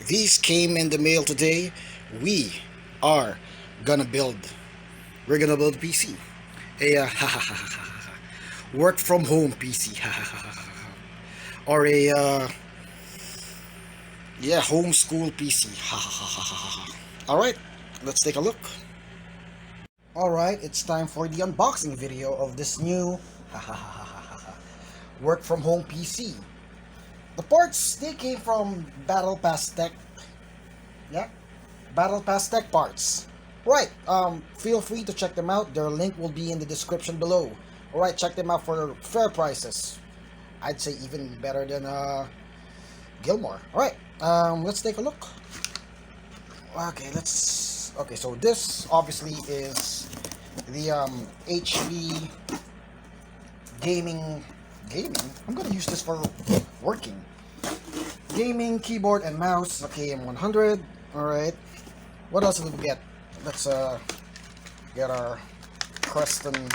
These came in the mail today. We are gonna build. We're gonna build a PC. A work from home PC. Or a yeah, homeschool PC. Alright, let's take a look. Alright, it's time for the unboxing video of this new work from home PC. The parts, they came from Battle Pass Tech. Yeah, Battle Pass Tech parts. Right, feel free to check them out. Their link will be in the description below. Alright, check them out for fair prices. I'd say even better than Gilmore. Alright, let's take a look. Okay, so this obviously is the HP gaming. I'm gonna use this for working. Gaming keyboard and mouse. Okay, M100. Alright. What else did we get? Let's get our Kingston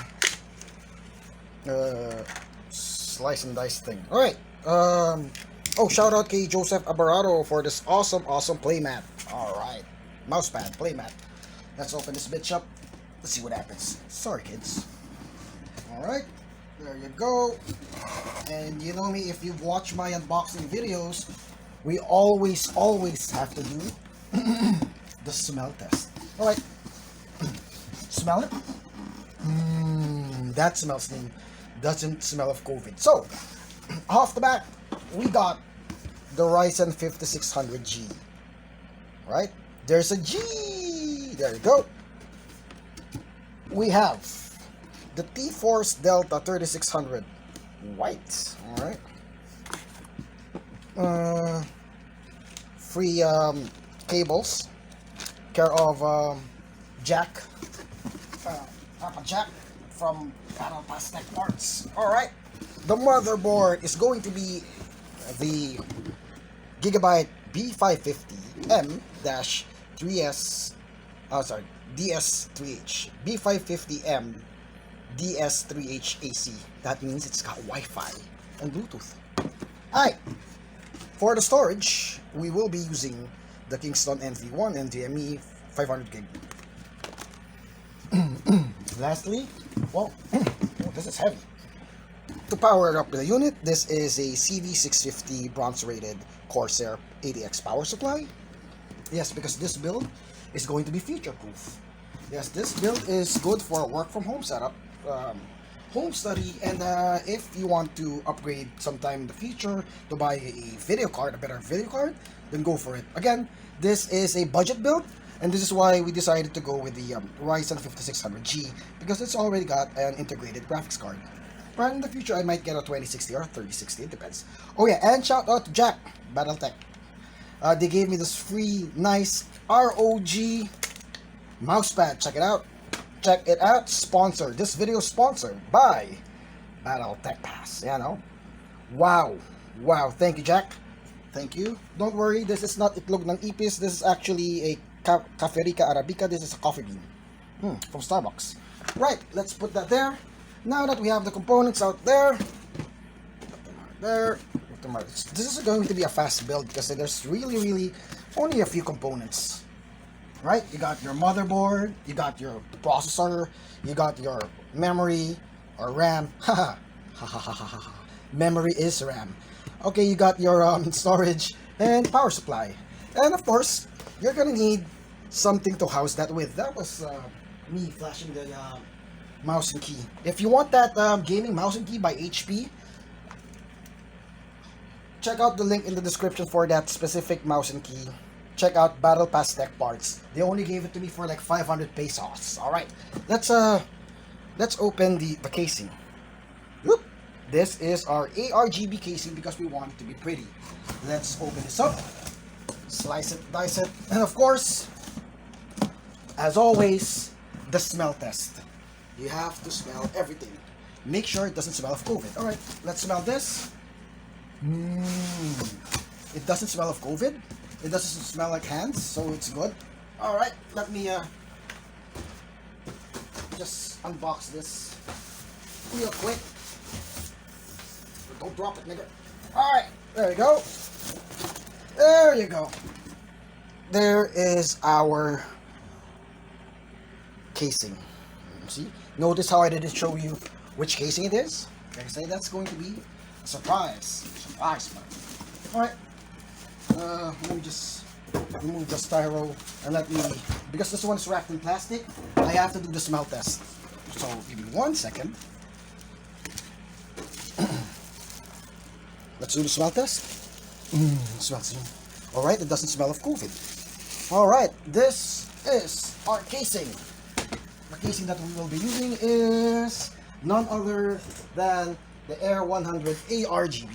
slice and dice thing. Alright. Oh, shout out to Joseph Abarado for this awesome playmat. Alright. Mousepad, playmat. Let's open this bitch up. Let's see what happens. Sorry, kids. Alright. There you go. And you know me, if you've watched my unboxing videos, we always have to do the smell test. Alright. Smell it? That smells neat. Doesn't smell of COVID. So, off the bat, we got the Ryzen 5600G. Right? There's a G. There you go. We have the TFORCE Delta 3600 white. Alright. Free cables. Care of Jac. Jac from Battle Pass Tech Parts. Alright. The motherboard is going to be the Gigabyte B550M-3S. Oh, sorry. DS3H. B550M DS3H AC. That means it's got Wi-Fi and Bluetooth. Alright. For the storage, we will be using the Kingston NV1 NVMe 500 gig. Lastly, well, this is heavy. To power up the unit, this is a CV650 bronze rated Corsair 80X power supply. Yes, because this build is going to be future proof. Yes, this build is good for a work from home setup, home study, and if you want to upgrade sometime in the future to buy a video card, a better video card, then go for it. Again, this is a budget build, and this is why we decided to go with the Ryzen 5600G, because it's already got an integrated graphics card. But in the future, I might get a 2060 or 3060, it depends. Oh yeah, and shout out to Jac, Battletech. They gave me this free, nice ROG mousepad. Check it out. Check it out. Sponsored. This video is sponsored by Battletech Pass. You know? Wow. Wow. Thank you, Jac. Thank you. Don't worry. This is not itlog ng ipis. This is actually a Caferica Arabica. This is a coffee bean. From Starbucks. Right. Let's put that there. Now that we have the components out there. Put them out there. This is going to be a fast build because there's really only a few components. Right? You got your motherboard, you got your processor, you got your memory or RAM. Memory is RAM. Okay, you got your storage and power supply. And of course, you're gonna need something to house that with. That was me flashing the mouse and key. If you want that gaming mouse and key by HP, check out the link in the description for that specific mouse and key. Check out Battle Pass Tech Parts. They only gave it to me for like 500 pesos. Alright, let's open the casing. Whoop. This is our ARGB casing because we want it to be pretty. Let's open this up. Slice it, dice it, and of course, as always, the smell test. You have to smell everything. Make sure it doesn't smell of COVID. Alright, let's smell this. It doesn't smell of COVID. It doesn't smell like hands, so it's good. Alright, let me just unbox this real quick. Don't drop it, nigga. Alright, there you go. There you go. there is our casing. See? Notice how I didn't show you which casing it is? Like I say, that's going to be a surprise. Surprise, man. Alright. Let me just remove the styro and let me, because this one is wrapped in plastic, I have to do the smell test. So give me 1 second. Let's do the smell test. Smells. Alright, it doesn't smell of COVID. Alright, this is our casing. The casing that we will be using is none other than the Air 100 ARGB.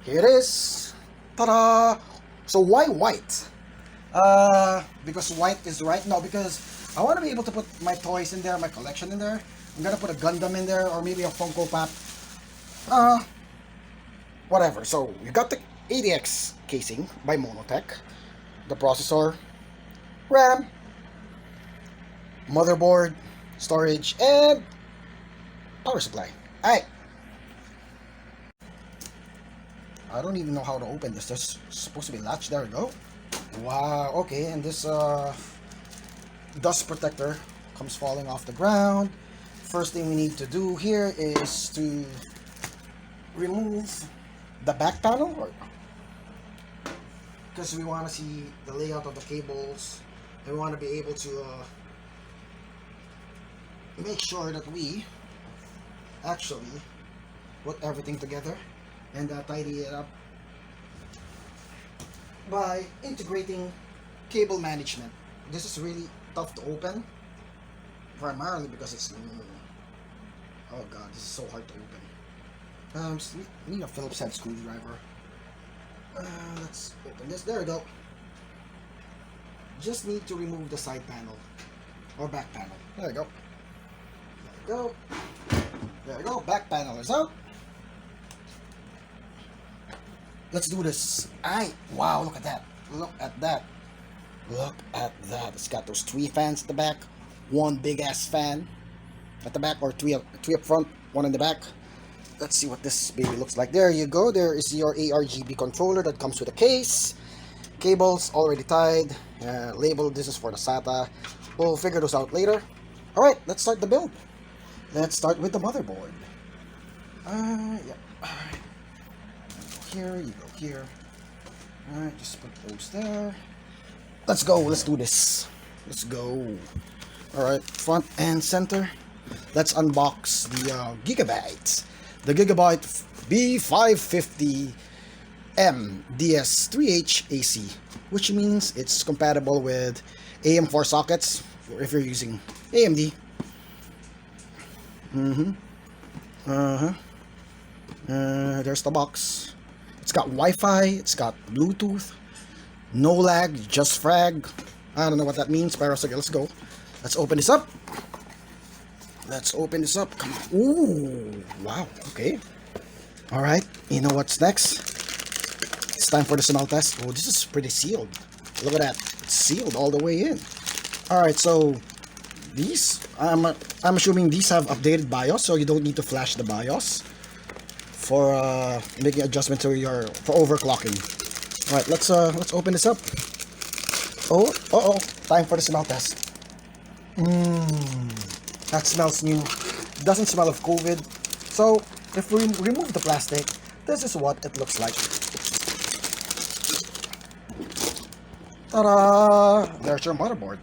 Here it is. Ta-da! So why white? Because white is right now, because I want to be able to put my toys in there, my collection in there. I'm gonna put a Gundam in there, or maybe a Funko Pop. Whatever. So we got the ADX casing by Montech, the processor, RAM, motherboard, storage, and power supply. Alright. I don't even know how to open this. There's supposed to be a latch. There we go. Wow. Okay, and this dust protector comes falling off the ground. First thing we need to do here is to remove the back panel, because we want to see the layout of the cables, and we want to be able to make sure that we actually put everything together and tidy it up by integrating cable management. This is really tough to open, primarily because it's, oh god, this is so hard to open. We need a Phillips head screwdriver. Let's open this. There we go. Just need to remove the side panel or back panel. There we go. There we go. There we go. Back panel is out. Let's do this. Wow, look at that. Look at that. Look at that. It's got those 3 fans at the back. 1 big ass fan at the back, or 3 up front, 1 in the back. Let's see what this baby looks like. There you go. There is your ARGB controller that comes with a case. Cables already tied. Labeled. This is for the SATA. We'll figure those out later. Alright, let's start the build. Let's start with the motherboard. Yeah. Alright. Here, you go here. Alright, just put those there. Let's go. Let's do this. Let's go. Alright, front and center. Let's unbox the Gigabyte. The Gigabyte B550M DS3H AC, which means it's compatible with AM4 sockets if you're using AMD. There's the box. It's got Wi-Fi, it's got Bluetooth, no lag, just frag. I don't know what that means, but okay, let's go. Let's open this up. Let's open this up. Come on. Ooh, wow. Okay. All right. You know what's next? It's time for the smell test. Oh, this is pretty sealed. Look at that. It's sealed all the way in. All right. So these, I'm assuming these have updated BIOS, so you don't need to flash the BIOS for making adjustment to your overclocking. All right. Let's open this up. Oh. Time for the smell test. That smells new. It doesn't smell of COVID. So if we remove the plastic, this is what it looks like. Ta-da! There's your motherboard.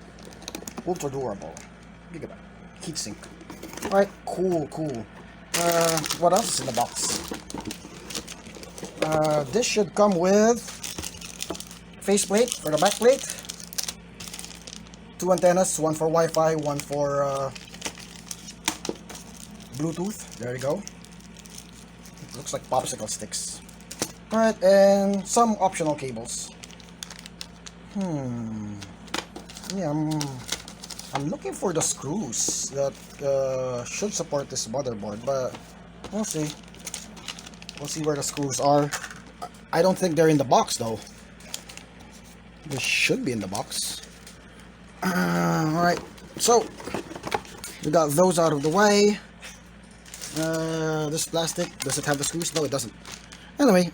Ultra durable. Gigabyte. Heatsink. Alright, cool. What else is in the box? This should come with faceplate for the backplate. 2 antennas, 1 for Wi-Fi, 1 for Bluetooth. There you go. It looks like popsicle sticks. Alright, and some optional cables. Yeah, I'm looking for the screws that should support this motherboard, but we'll see. We'll see where the screws are. I don't think they're in the box though. They should be in the box. Alright, so we got those out of the way. This plastic, does it have the screws? No, it doesn't. Anyway,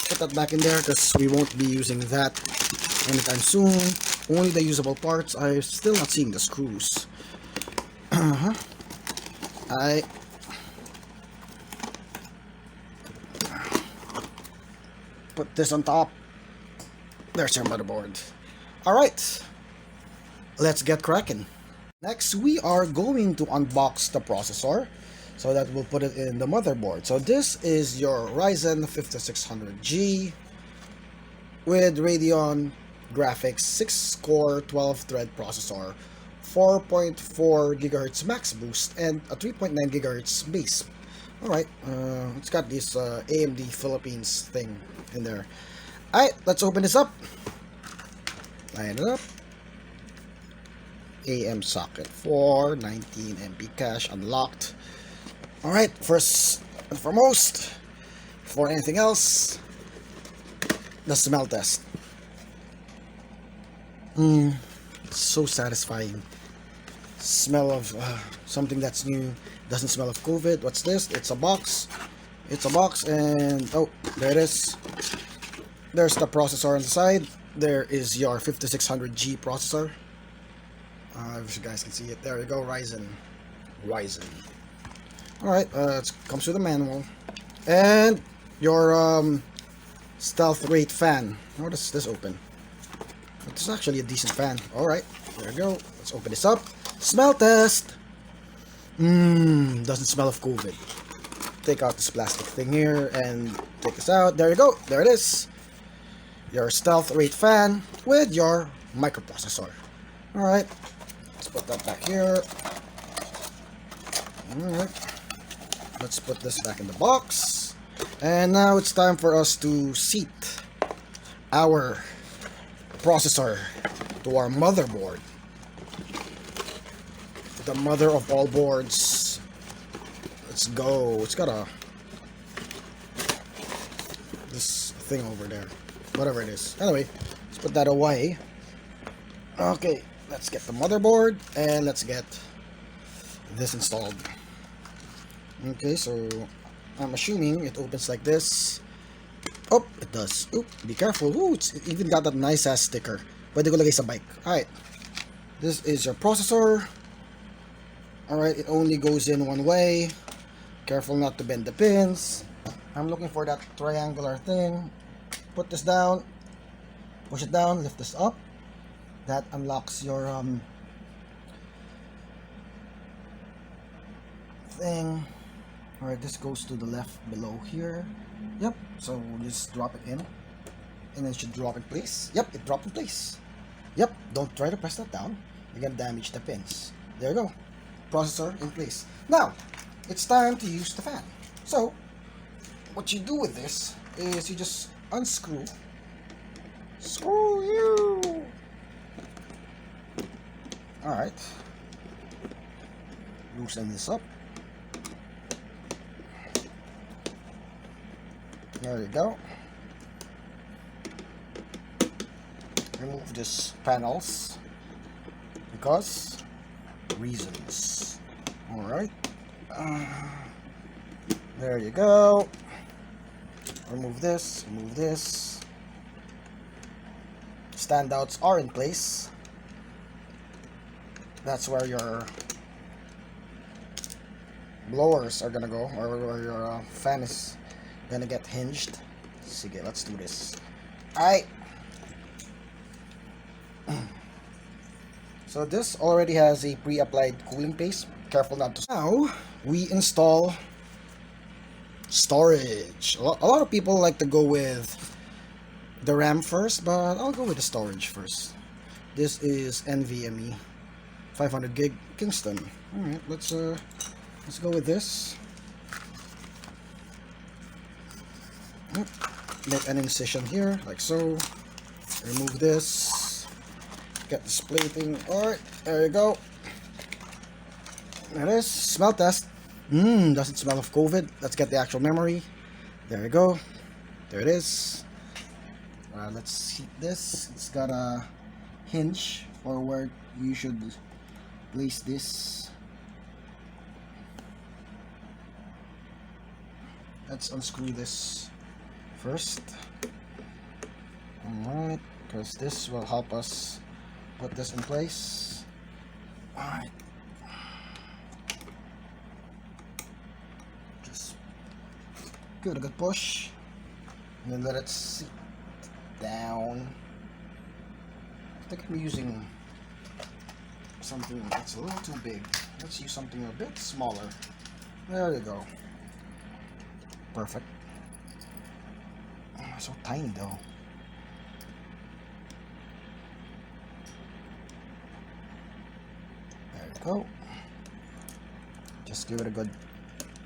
put that back in there because we won't be using that anytime soon. Only the usable parts. I'm still not seeing the screws. I put this on top. There's your motherboard. Alright, let's get cracking. Next, we are going to unbox the processor so that we'll put it in the motherboard. So this is your Ryzen 5600G with Radeon graphics 6-core 12-thread processor, 4.4 GHz max boost, and a 3.9 GHz base. Alright, it's got this AMD Philippines thing in there. Alright, let's open this up. Line it up. AM socket 4, 19 MB cache unlocked. Alright, first and foremost, before anything else, the smell test. It's so satisfying. Smell of something that's new. Doesn't smell of COVID. What's this? It's a box. It's a box, and oh, there it is. There's the processor on the side. There is your 5600G processor. If you guys can see it, there you go. Ryzen. Alright, it comes with a manual. And your stealth rate fan. How does this open? It's actually a decent fan. Alright, there you go. Let's open this up. Smell test! Doesn't smell of COVID. Take out this plastic thing here and take this out. There you go. There it is. Your stealth rate fan with your microprocessor. Alright, let's put that back here. Alright, let's put this back in the box. And now it's time for us to seat our processor to our motherboard. The mother of all boards. Let's go. It's got this thing over there. Whatever it is. Anyway, let's put that away. Okay, let's get the motherboard and let's get this installed. Okay, so I'm assuming it opens like this. Oh, it does. Oh, be careful. Ooh, it's even got that nice ass sticker. Pwede ko lagay sa bike. Alright. This is your processor. Alright, it only goes in one way. Careful not to bend the pins. I'm looking for that triangular thing. Put this down. Push it down. Lift this up. That unlocks your thing. Alright, this goes to the left below here. Yep, so just drop it in. And then it should drop in place. Yep, it dropped in place. Yep, don't try to press that down. You're gonna damage the pins. There you go. Processor in place. Now, it's time to use the fan. So, what you do with this is you just unscrew. Screw you! Alright. Loosen this up. There you go. Remove these panels because reasons. Alright. There you go. Remove this, remove this. Standouts are in place. That's where your blowers are gonna go, or where your fan is gonna get hinged. Sige, let's do this. Alright. So this already has a pre-applied cooling paste. Careful not to. Now we install storage. A lot of people like to go with the RAM first, but I'll go with the storage first. This is NVMe 500 gig Kingston. Alright, let's go with this. Make an incision here, like so. Remove this. Get this plating. Alright, there you go. There it is. Smell test. Doesn't smell of COVID. Let's get the actual memory. There you go. There it is. Let's heat this. It's got a hinge for where you should place this. Let's unscrew this first. Alright, because this will help us put this in place. Alright. Just give it a good push and then let it sit down. I think I'm using something that's a little too big. Let's use something a bit smaller. There you go. Perfect. Oh, so tiny though. There you go. Just give it a good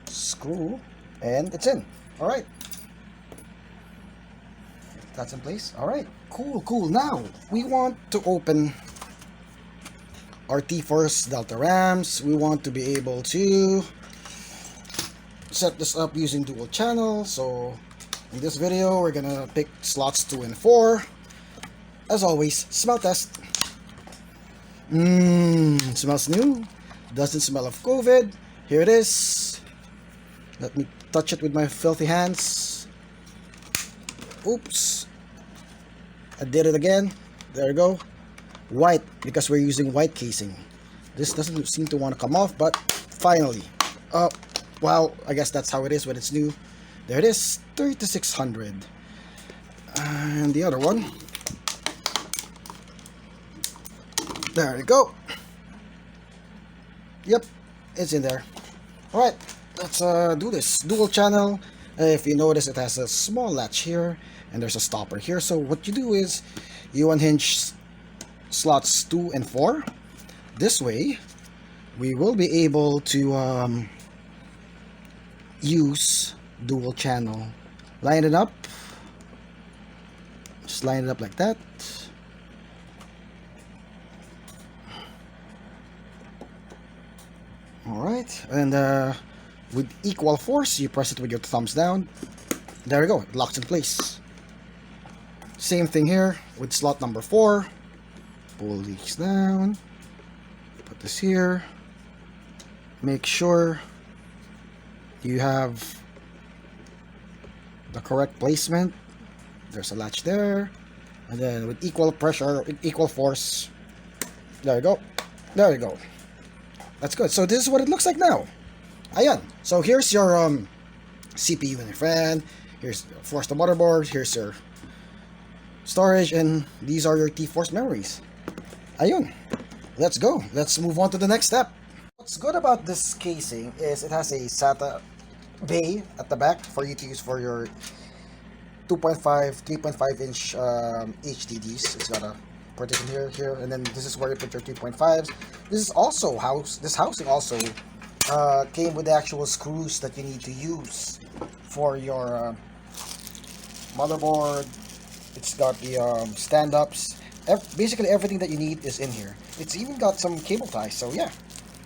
screw and it's in. Alright. That's in place. Alright. Cool. Now we want to open our TFORCE Delta RAMs. We want to be able to set this up using dual channel. So in this video we're gonna pick slots 2 and 4. As always, smell test. Smells new. Doesn't smell of COVID. Here it is. Let me touch it with my filthy hands. Oops. I did it again. There you go. White, because we're using white casing. This doesn't seem to want to come off, but finally. Well, I guess that's how it is when it's new. There it is, 3600. And the other one. There you go. Yep, it's in there. Alright, let's do this. Dual channel. If you notice, it has a small latch here, and there's a stopper here. So what you do is, you unhinge slots 2 and 4. This way, we will be able to use dual channel. Line it up. Just line it up like that. Alright, and with equal force, you press it with your thumbs down. There we go, it locks in place. Same thing here with slot number 4. Pull these down. Put this here. Make sure you have the correct placement. There's a latch there. And then with equal pressure, equal force. There you go. There you go. That's good. So this is what it looks like now. Ayan. So here's your CPU and your fan. Here's of course the motherboard. Here's your storage, and these are your TFORCE memories. Ayun. Let's go. Let's move on to the next step. What's good about this casing is it has a SATA bay at the back for you to use for your 2.5, 3.5 inch HDDs. It's got a partition here, and then this is where you put your 3.5s. This is also this housing also came with the actual screws that you need to use for your motherboard. It's got the stand-ups. Basically everything that you need is in here. It's even got some cable ties. So yeah,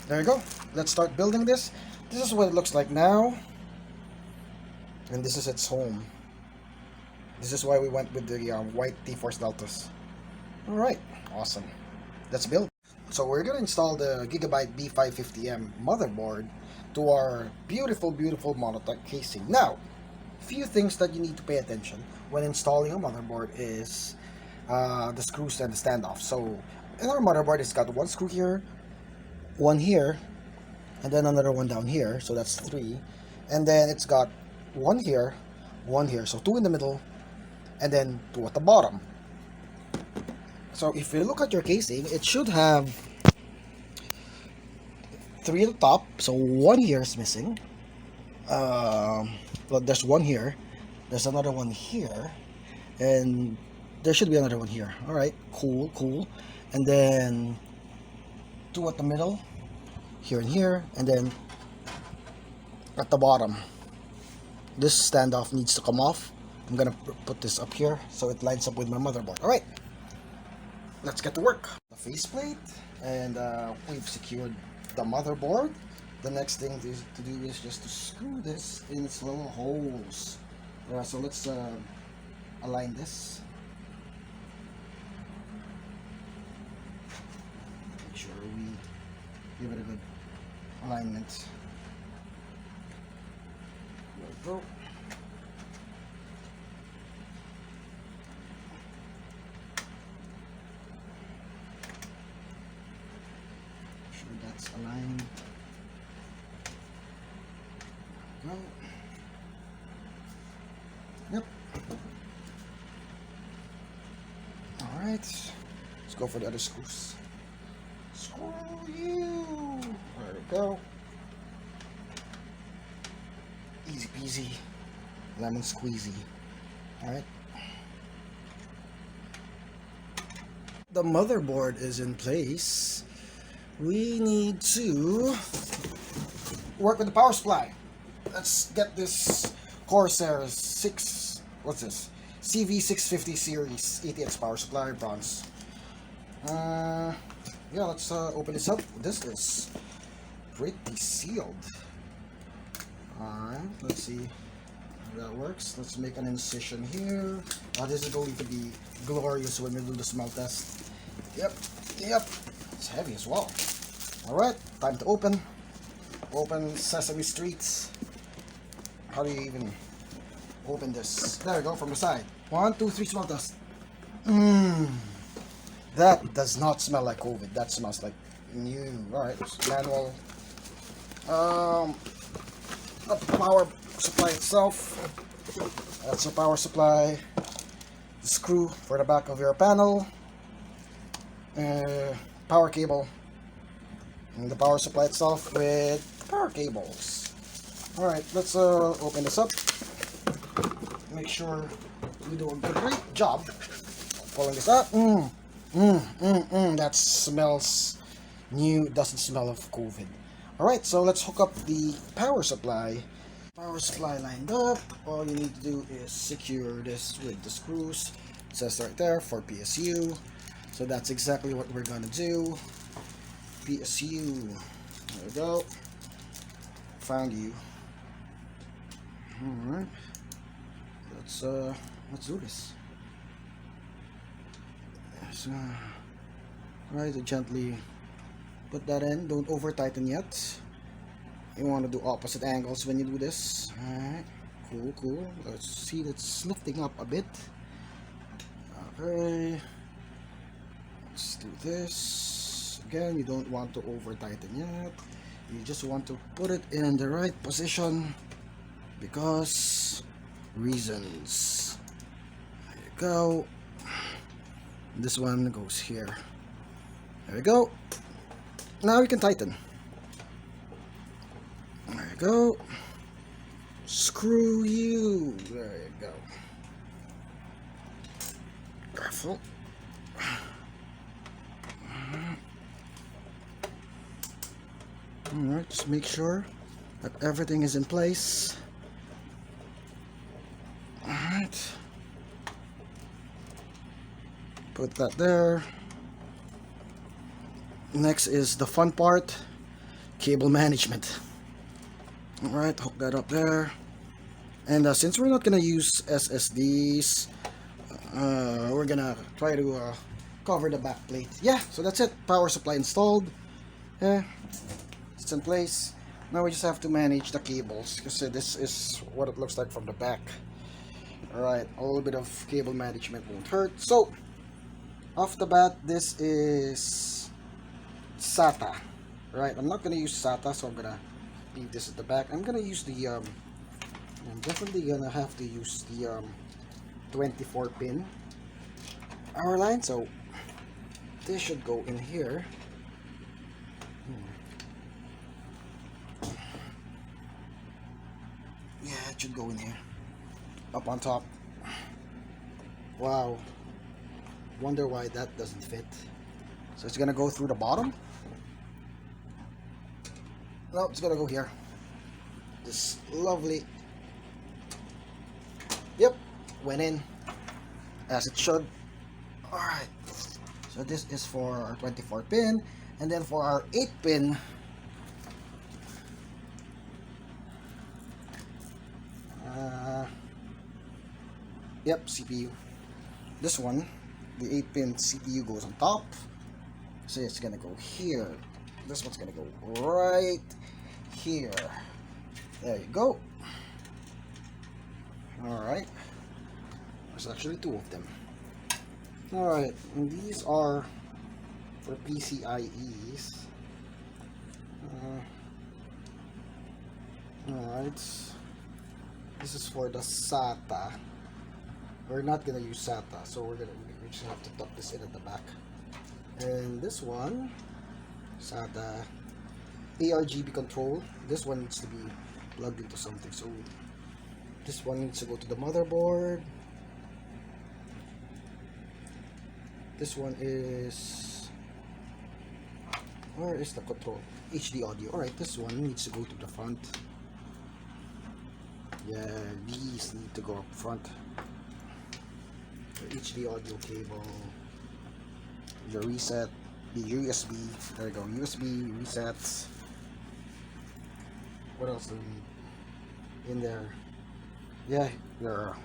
there you go. Let's start building this. This is what it looks like now, and this is its home. This is why we went with the white TFORCE Deltas. Alright, awesome. Let's build. So we're gonna install the Gigabyte B550M motherboard to our beautiful Montech casing. Now, few things that you need to pay attention when installing a motherboard is the screws and the standoff. So in our motherboard, it's got one screw here, one here, and then another one down here. So that's 3. And then it's got one here, so 2 in the middle, and then 2 at the bottom. So if you look at your casing, it should have 3 at the top. So 1 here is missing. Well, there's 1 here. There's another one here, and there should be another one here. All right, cool. And then 2 at the middle, here and here, and then at the bottom. This standoff needs to come off. I'm gonna put this up here so it lines up with my motherboard. All right, let's get to work. The faceplate, and we've secured the motherboard. The next thing to do is just to screw this in its little holes. So let's align this. Make sure we give it a good alignment. There we go. align. Go. Yep. Alright. Let's go for the other screws. Screw you! There we go. Easy peasy. Lemon squeezy. Alright. The motherboard is in place. We need to work with the power supply. Let's get this Corsair CV650 series ATX power supply, bronze. Yeah, let's open this up. This is pretty sealed. Alright, let's see how that works. Let's make an incision here. This is going to be glorious when we do the smell test. Yep. It's heavy as well. Alright, time to open. Open Sesame Street. How do you even open this? There we go, from the side. 1, 2, 3, smell test. That does not smell like COVID. That smells like new. Alright, manual. The power supply itself. That's the power supply. The screw for the back of your panel. Power cable. And the power supply itself with power cables. Alright, let's open this up. Make sure we do a great job pulling this up. That smells new. Doesn't smell of COVID. Alright, so let's hook up the power supply. Power supply lined up. All you need to do is secure this with the screws. It says right there for PSU. So that's exactly what we're gonna do. PSU. There we go. Found you. Alright. Let's do this. So try to gently put that in. Don't over tighten yet. You want to do opposite angles when you do this. Alright. Cool. Let's see, it's lifting up a bit. Okay. Let's do this. Again, you don't want to over tighten yet. You just want to put it in the right position because reasons. There you go. This one goes here. There we go. Now you can tighten. There you go. Screw you. There you go. Careful. Alright, just make sure that everything is in place. Alright. Put that there. Next is the fun part, cable management. Alright, hook that up there. And since we're not gonna use SSDs, we're gonna try to cover the back plate. Yeah, so that's it. Power supply installed. Yeah, it's in place. Now we just have to manage the cables because this is what it looks like from the back. Alright, a little bit of cable management won't hurt. So, off the bat, this is SATA. Right, I'm not gonna use SATA, so I'm gonna leave this at the back. I'm gonna use the I'm definitely gonna have to use the 24 pin power line, so this should go in here. Yeah, it should go in here, up on top. Wow, wonder why that doesn't fit. So it's gonna go through the bottom. No, it's gonna go here. This lovely. Yep, went in as it should. Alright, so this is for our 24 pin, and then for our 8 pin, yep, CPU. This one, the 8 pin CPU goes on top, so it's gonna go here. This one's gonna go right here. There you go. Alright, there's actually 2 of them. Alright, and these are for PCIEs. Alright. This is for the SATA. We're not gonna use SATA, so we just have to tuck this in at the back. And this one, SATA ARGB control. This one needs to be plugged into something, so this one needs to go to the motherboard. This one is, where is the control? HD audio. Alright, this one needs to go to the front. Yeah, these need to go up front. The HD audio cable, your reset, the USB, there you go, USB resets. What else do we need in there? Yeah, your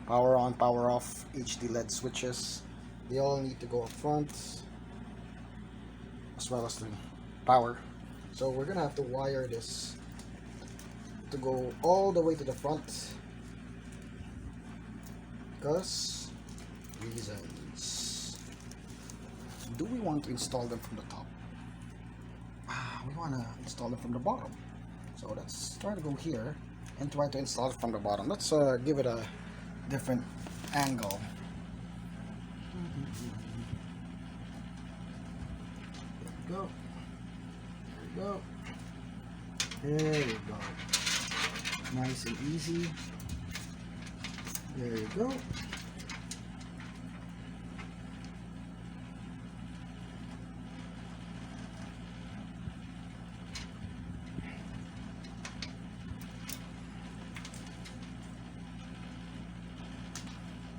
power on, power off, HD LED switches, they all need to go up front, as well as the power. So we're gonna have to wire this to go all the way to the front, because reasons. Do we want to install them from the top? We want to install them from the bottom. So let's try to go here and try to install it from the bottom. Let's give it a different angle. There we go. There you go. Nice and easy. There you go.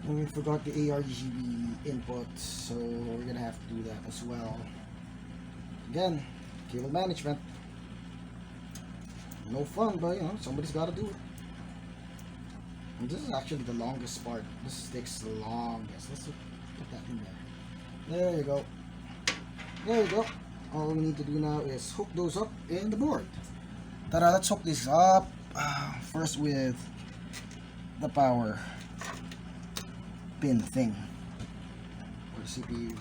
And we forgot the ARGB input, so we're gonna have to do that as well. Again, cable management. No fun, but you know, somebody's gotta do it. And this is actually the longest part. This takes the longest. Let's put that in there. There you go. There you go. All we need to do now is hook those up in the board. Ta-da, let's hook this up. First with the power pin thing for the CPU.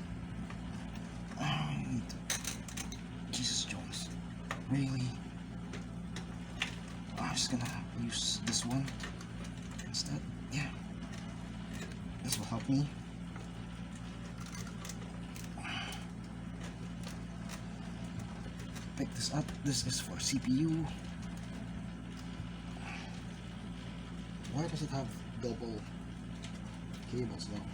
Jesus Jones, really? I'm just gonna use this one instead. Yeah, this will help me. Pick this up. This is for CPU. Why does it have double cables though?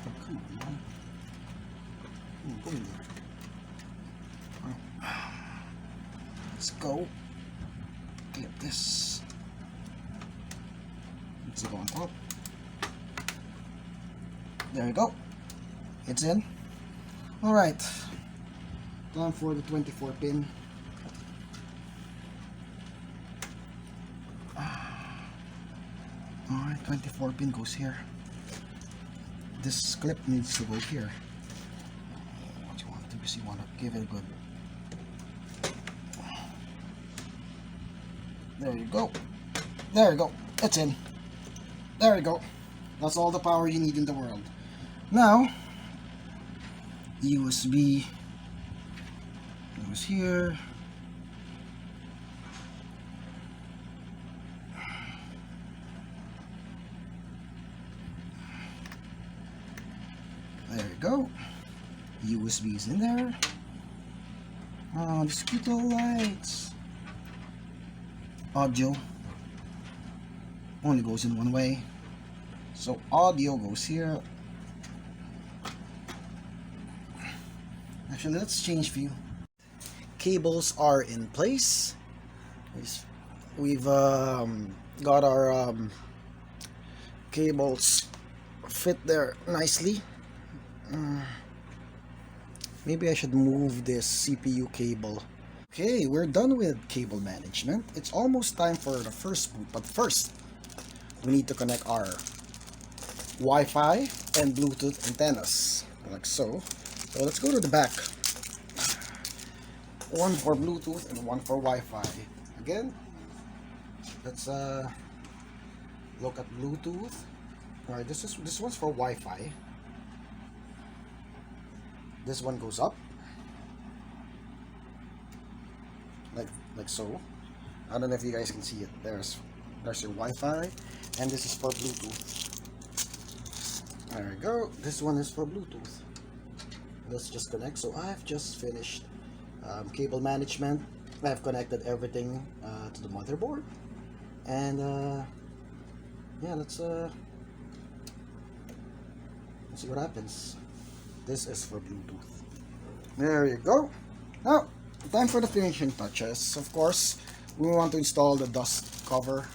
Oh, come on, man. Go in there. Right. Let's go. Get this. Let's go on top. There you go. It's in. Alright. Time for the 24 pin. Alright, 24 pin goes here. This clip needs to go here. What you want to do is you want to give it a good. There you go. There you go. It's in. There you go. That's all the power you need in the world. Now, USB goes here. There you go. USB is in there. Oh, these cute little lights. Audio only goes in one way, so audio goes here. Actually, let's change view. Cables are in place. We've got our cables fit there nicely. Maybe I should move this CPU cable. Okay, we're done with cable management. It's almost time for the first boot, but first we need to connect our Wi-Fi and Bluetooth antennas, like so. So let's go to the back. One for Bluetooth and one for Wi-Fi. Again, let's look at Bluetooth. Alright, this one's for Wi-Fi. This one goes up like so. I don't know if you guys can see it. There's your Wi-Fi, and this is for Bluetooth. There we go. This one is for Bluetooth. Let's just connect. So I've just finished cable management. I've connected everything to the motherboard, and yeah, let's see what happens. This is for Bluetooth. There you go. Now, time for the finishing touches. Of course, we want to install the dust cover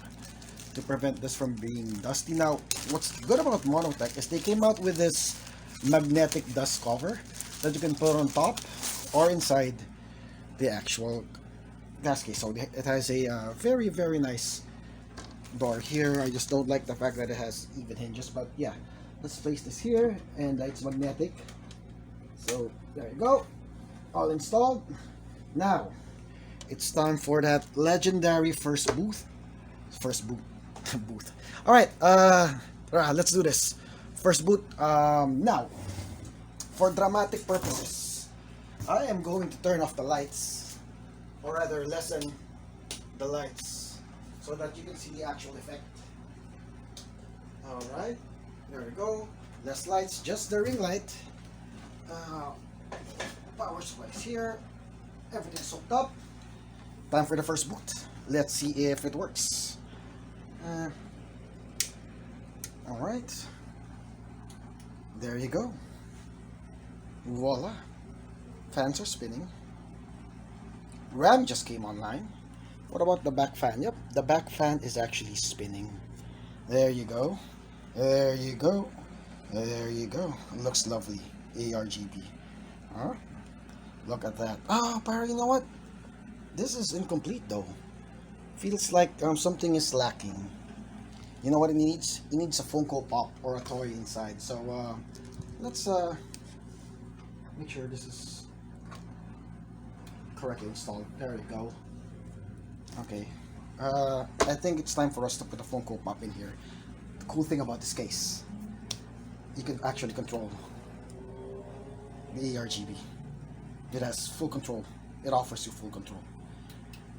to prevent this from being dusty. Now, what's good about Montech is they came out with this magnetic dust cover that you can put on top or inside the actual gas case. So it has a very, very nice door here. I just don't like the fact that it has even hinges, but yeah, let's place this here, and it's magnetic. So there you go, all installed. Now it's time for that legendary first boot. All right, let's do this. First boot. Now, for dramatic purposes, I am going to turn off the lights, or rather lessen the lights, so that you can see the actual effect. All right, there we go. Less lights, just the ring light. Power supplies here. Everything's hooked up. Time for the first boot. Let's see if it works. All right, there you go. Voila, fans are spinning. RAM just came online. What about the back fan? Yep, the back fan is actually spinning. There you go. There you go. There you go. It looks lovely. ARGB. Huh? Look at that. Oh, but you know what? This is incomplete though. Feels like something is lacking. You know what it needs? It needs a Funko Pop or a toy inside. So let's make sure this is correctly installed. There we go. Okay. I think it's time for us to put a Funko Pop in here. The cool thing about this case, you can actually control the ARGB. It has full control. It offers you full control.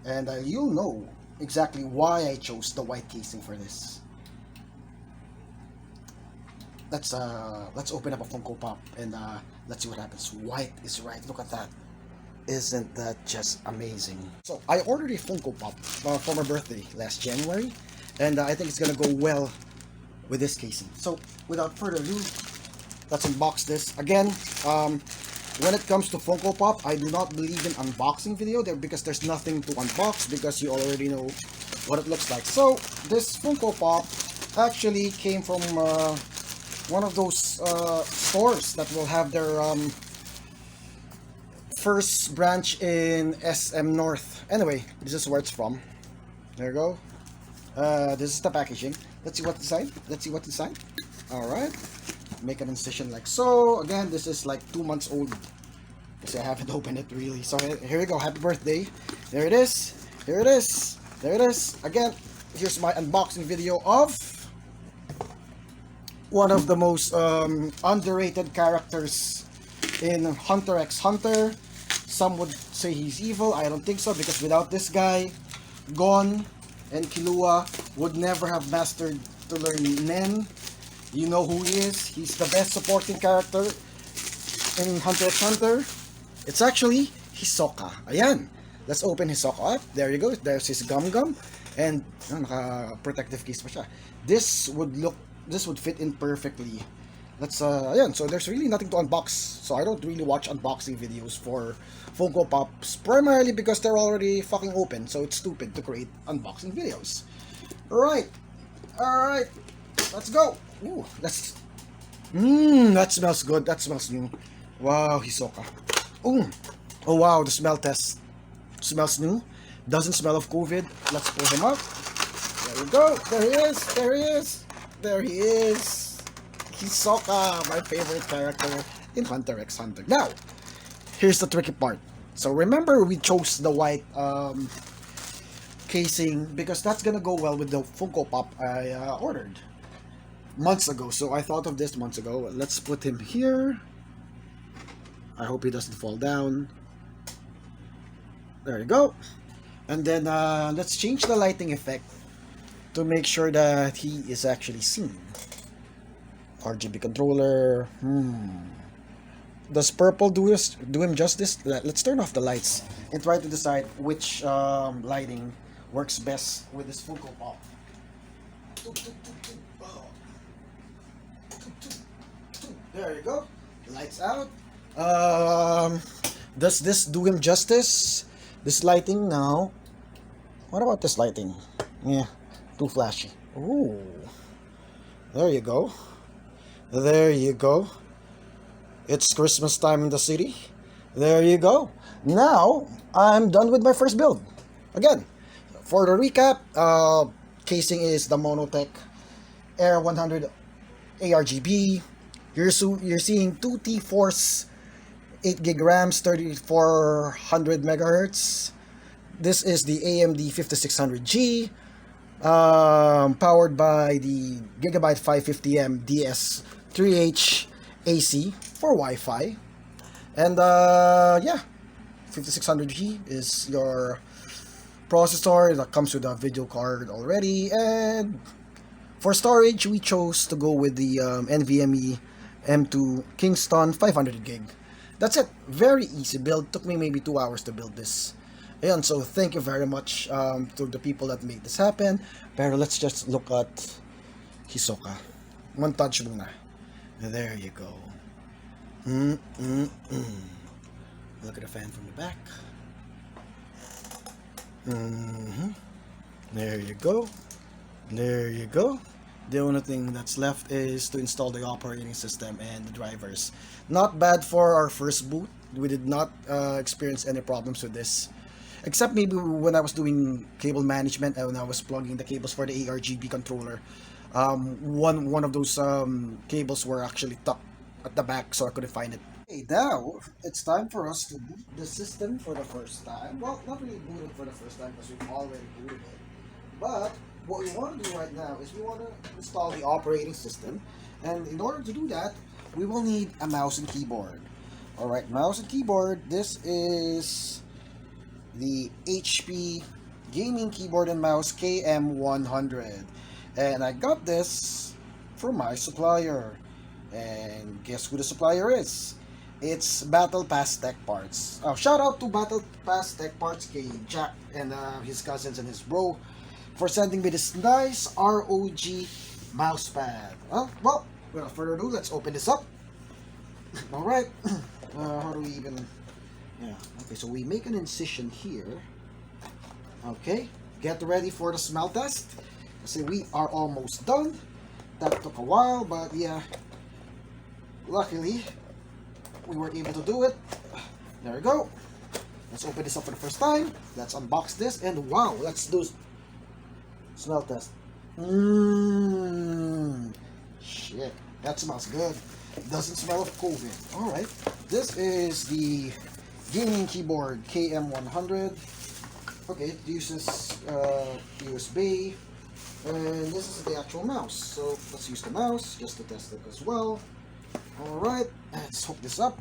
And you'll know exactly why I chose the white casing for this. Let's open up a Funko Pop and let's see what happens. White is right. Look at that. Isn't that just amazing? So I ordered a Funko Pop for my birthday last January, and I think it's gonna go well with this casing. So without further ado, let's unbox this. Again, when it comes to Funko Pop, I do not believe in unboxing video there because there's nothing to unbox because you already know what it looks like. So this Funko Pop actually came from one of those stores that will have their first branch in SM North. Anyway, this is where it's from. There you go. This is the packaging. Let's see what's inside. Let's see what's inside. All right. Make an incision like so. Again, this is like 2 months old because I haven't opened it really. So here we go. Happy birthday. There it is. Here it is. There it is. Again, here's my unboxing video of one of the most underrated characters in Hunter x Hunter. Some would say he's evil. I don't think so, because without this guy, Gon and Killua would never have mastered to learn Nen. You know who he is. He's the best supporting character in Hunter x Hunter. It's actually Hisoka. Ayan. Let's open Hisoka up. There you go. There's his gum. And naka-protective case pa siya. This would fit in perfectly. Let's ayan. So there's really nothing to unbox. So I don't really watch unboxing videos for Funko Pops, primarily because they're already fucking open. So it's stupid to create unboxing videos. Alright. Alright. Let's go. Ooh, that smells good. That smells new. Wow, Hisoka. Ooh. Oh wow, the smell test smells new. Doesn't smell of COVID. Let's pull him up. There we go. There he is. There he is. There he is. Hisoka, my favorite character in Hunter x Hunter. Now, here's the tricky part. So remember, we chose the white casing because that's gonna go well with the Funko Pop I ordered months ago. So I thought of this months ago. Let's put him here. I hope he doesn't fall down. There you go. And then let's change the lighting effect to make sure that he is actually seen. RGB controller. Does purple do him justice? Let's turn off the lights and try to decide which lighting works best with this Funko Pop. There you go. Lights out. Does this do him justice? This lighting now. What about this lighting? Yeah, too flashy. Ooh. There you go. There you go. It's Christmas time in the city. There you go. Now, I'm done with my first build. Again, for the recap, casing is the Montech Air 100 ARGB. You're seeing two TFORCE 8 gig RAMs, 3400 megahertz. This is the AMD 5600G, powered by the Gigabyte 550M DS3H AC for Wi-Fi. And yeah, 5600G is your processor that comes with a video card already. And for storage, we chose to go with the NVMe M2 Kingston 500 gig. That's it. Very easy build. Took me maybe 2 hours to build this. Ayan, so thank you very much to the people that made this happen. Pero let's just look at Hisoka. Montage muna. There you go. Look at the fan from the back. There you go. There you go. The only thing that's left is to install the operating system and the drivers. Not bad for our first boot. We did not experience any problems with this. Except maybe when I was doing cable management and when I was plugging the cables for the ARGB controller. One of those cables were actually tucked at the back, so I couldn't find it. Okay, now it's time for us to boot the system for the first time. Well, not really boot it for the first time because we've already booted it. But what we want to do right now is we want to install the operating system, and in order to do that, we will need a mouse and keyboard. Alright, mouse and keyboard. This is the HP gaming keyboard and mouse KM100, and I got this from my supplier. And guess who the supplier is? It's Battle Pass Tech Parts. Shout out to Battle Pass Tech Parts, Jac and his cousins and his bro, for sending me this nice ROG mousepad. Well, without further ado, let's open this up. Alright, how do we even... Yeah, okay, so we make an incision here. Okay, get ready for the smell test. So we are almost done. That took a while, but yeah, luckily we were able to do it. There we go. Let's open this up for the first time. Let's unbox this, and wow, let's do smell test. Shit, that smells good. Doesn't smell of COVID. Alright, this is the gaming keyboard KM100. Okay, it uses USB, and this is the actual mouse. So let's use the mouse just to test it as well. Alright, let's hook this up.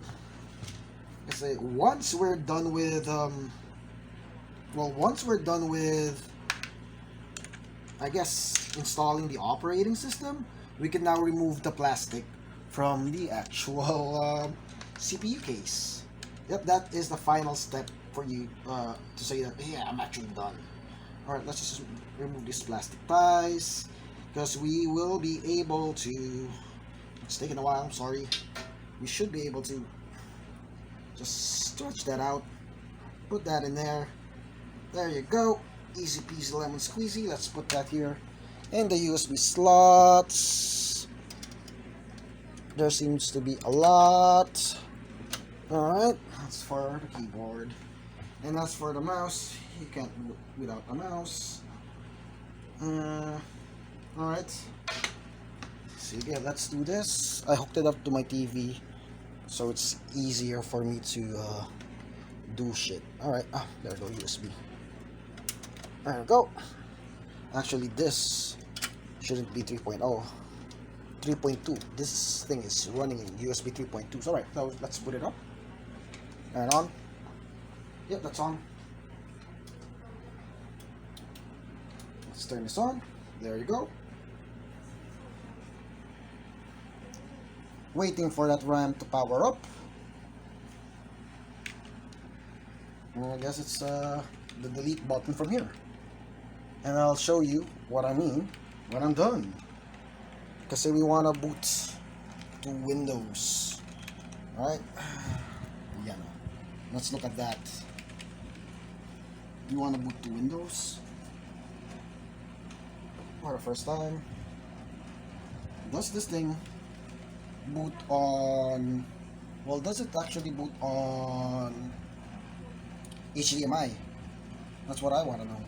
Let's say once we're done with I guess installing the operating system, we can now remove the plastic from the actual CPU case. Yep, that is the final step for you to say that, yeah, I'm actually done. Alright, let's just remove these plastic ties, because we will be able to... It's taking a while, I'm sorry. We should be able to just stretch that out, put that in there. There you go. Easy peasy lemon squeezy. Let's put that here. And the USB slots. There seems to be a lot. Alright, that's for the keyboard. And as for the mouse, you can't do it without a mouse. Alright. So yeah, let's do this. I hooked it up to my TV, so it's easier for me to do shit. Alright, there we go, USB. There we go. Actually, this shouldn't be 3.0. 3.2. This thing is running in USB 3.2. So alright, now let's put it up. Turn it on. Yep, that's on. Let's turn this on. There you go. Waiting for that RAM to power up. And I guess it's the delete button from here. And I'll show you what I mean when I'm done. Kasi we wanna boot to Windows. Alright? Yeah. Let's look at that. You wanna boot to Windows? For the first time. Does this thing boot on... Well, does it actually boot on HDMI? That's what I want to know.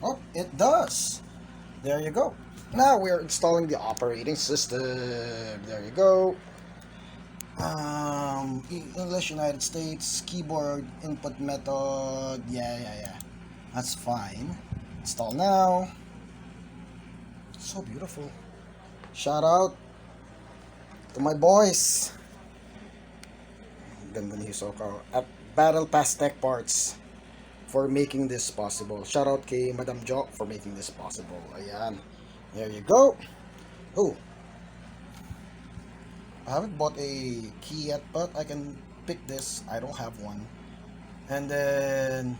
Oh, it does. There you go. Now we're installing the operating system. There you go. English, United States, keyboard, input method. Yeah. That's fine. Install now. So beautiful. Shout out to my boys. Ganda ni Hisoka at Battle Pass Tech Parts for making this possible. Shout out kay Madam Jo for making this possible. Ayan. There you go. Oh. I haven't bought a key yet, but I can pick this. I don't have one. And then,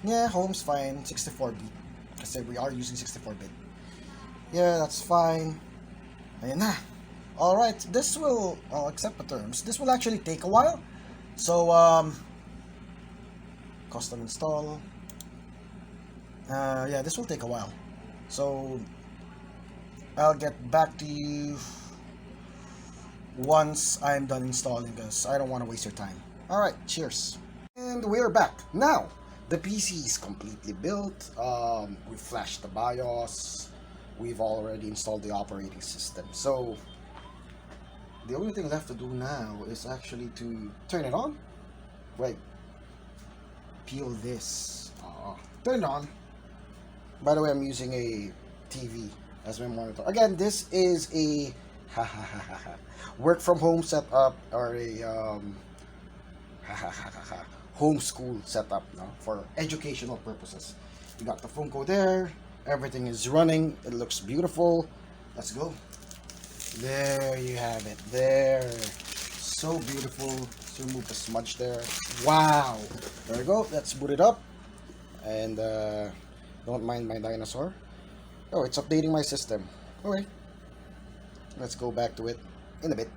yeah, home's fine. 64-bit. Kasi we are using 64-bit. Yeah, that's fine. Ayan na. Alright, this will, I'll accept the terms. This will actually take a while. So, custom install. Yeah, this will take a while. So, I'll get back to you once I'm done installing this. I don't want to waste your time. Alright, cheers. And we're back. Now, the PC is completely built. We flashed the BIOS. We've already installed the operating system. So, the only thing left to do now is actually to turn it on. Wait. Peel this. Turn it on. By the way, I'm using a TV as my monitor. Again, this is a work from home setup or a homeschool setup, no? For educational purposes. You got the Funko there. Everything is running. It looks beautiful. Let's go. There you have it. There. So beautiful. Let's remove the smudge there. Wow. There we go. Let's boot it up. And don't mind my dinosaur. Oh, it's updating my system. Okay. Let's go back to it in a bit.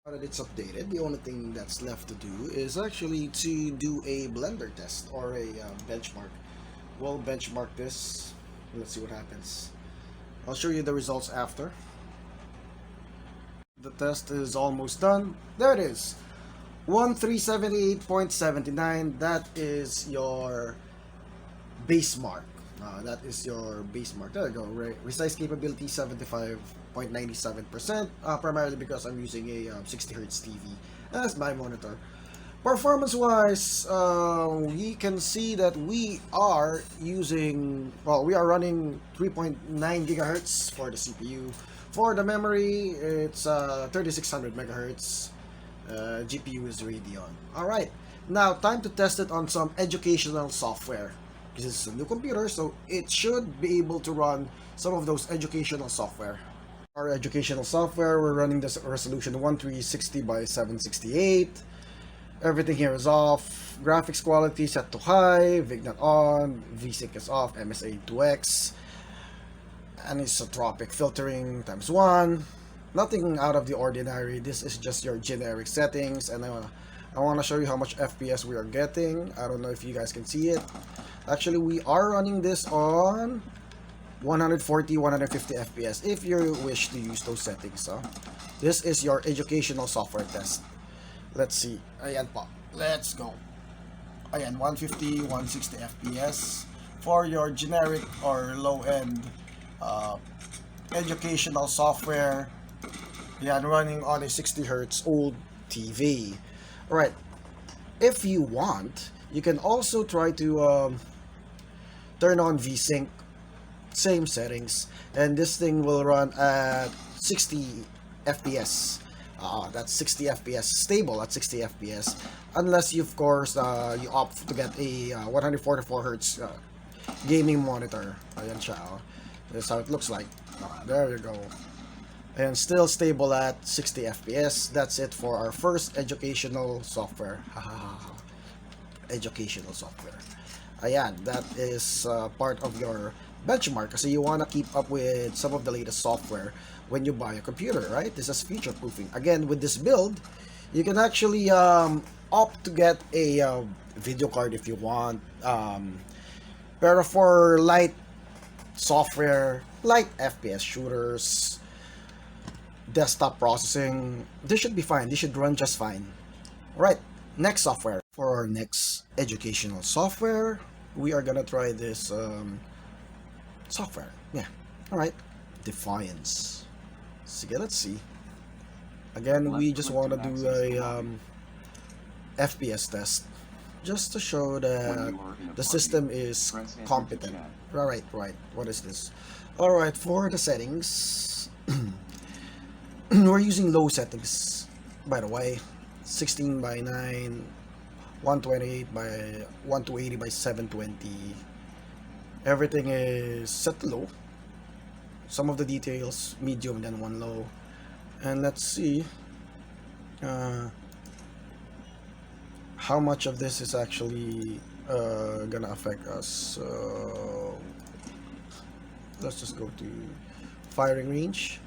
Now that it's updated, the only thing that's left to do is actually to do a blender test or a benchmark. We'll benchmark this. Let's see what happens. I'll show you the results after. The test is almost done. There it is. 1378.79. That is your base mark. That is your base mark. There you go. Resize capability 75.97%. Primarily because I'm using a 60Hz TV as my monitor. Performance wise, we can see that we are using, well, we are running 3.9 gigahertz for the CPU. For the memory, it's 3600 megahertz. GPU is Radeon. Alright, now time to test it on some educational software. This is a new computer, so it should be able to run some of those educational software. Our educational software, we're running this resolution 1360 by 768. Everything here is off. Graphics quality set to high. VIGNet on. VSync is off. MSA 2x. Anisotropic filtering times 1. Nothing out of the ordinary. This is just your generic settings. And I want to show you how much FPS we are getting. I don't know if you guys can see it. Actually, we are running this on 140, 150 FPS if you wish to use those settings. This is your educational software test. Let's see. Ayan po. Let's go. Ayan, 150, 160 FPS for your generic or low-end educational software. Ayan, running on a 60Hz old TV. Alright. If you want, you can also try to turn on VSync. Same settings. And this thing will run at 60 FPS. That's 60 FPS, stable at 60 FPS, unless you, of course, you opt to get a 144 hertz gaming monitor. Ayan siya. This is how it looks like. There you go. And still stable at 60 FPS. That's it for our first educational software. Educational software. Ayan, that is part of your benchmark kasi you wanna keep up with some of the latest software when you buy a computer, right? This is future proofing. Again, with this build, you can actually opt to get a video card if you want. Pero for light software, light FPS shooters, desktop processing, this should be fine. This should run just fine. Alright, next software. For our next educational software, we are gonna try this software. Yeah, alright. Defiance. Sige, let's see. Again, we just want to do a FPS test, just to show that the system is competent. Right. What is this? Alright, for the settings, we're using low settings, by the way. 16 by 9, 128 by 1280 by 720. Everything is set to low. Some of the details medium, then one low. And let's see how much of this is actually gonna affect us. So let's just go to firing range.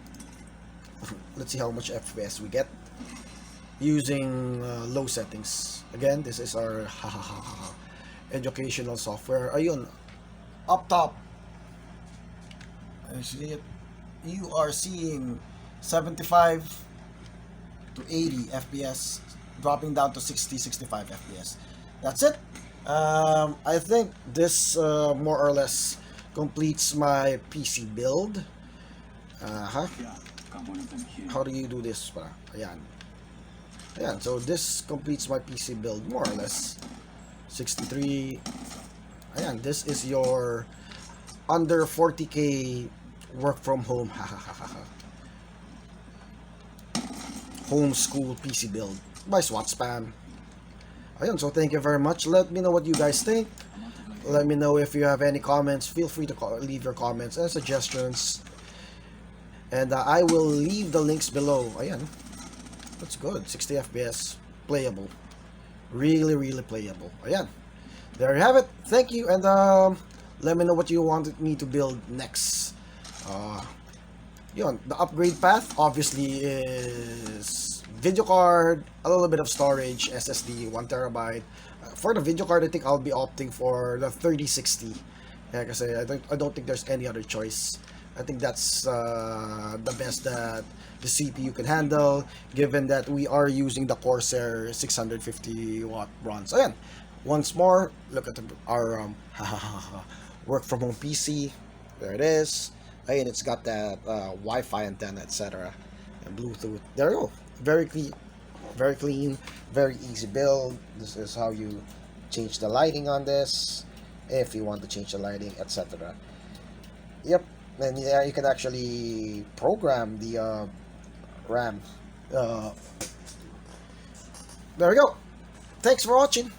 Let's see how much FPS we get using low settings. Again, this is our educational software. Ayun, up top, I see it. You are seeing 75 to 80 FPS, dropping down to 60-65 FPS. That's it. I think this more or less completes my PC build. How do you do this pa? Ayan. Ayan, so this completes my PC build more or less. 63. Ayan, this is your under 40k work from home homeschool PC build by SWAT Spam. Ayan, so thank you very much. Let me know what you guys think. Let me know if you have any comments. Feel free to leave your comments and suggestions. And I will leave the links below. Ayan. That's good. 60 FPS. Playable. Really playable. Ayan. There you have it. Thank you. And let me know what you wanted me to build next. Yun, the upgrade path obviously is video card, a little bit of storage, SSD, 1 terabyte. For the video card, I think I'll be opting for the 3060. Yeah, because I don't think there's any other choice. I think that's the best that the CPU can handle, given that we are using the Corsair 650 watt bronze. Ayan, once more, look at our work from home PC. There it is. Ayan, it's got that Wi-Fi antenna, etc. and Bluetooth. There you go. Very clean, very easy build. This is how you change the lighting on this, if you want to change the lighting, etc. Yep. And yeah, you can actually program the RAM. There we go. Thanks for watching.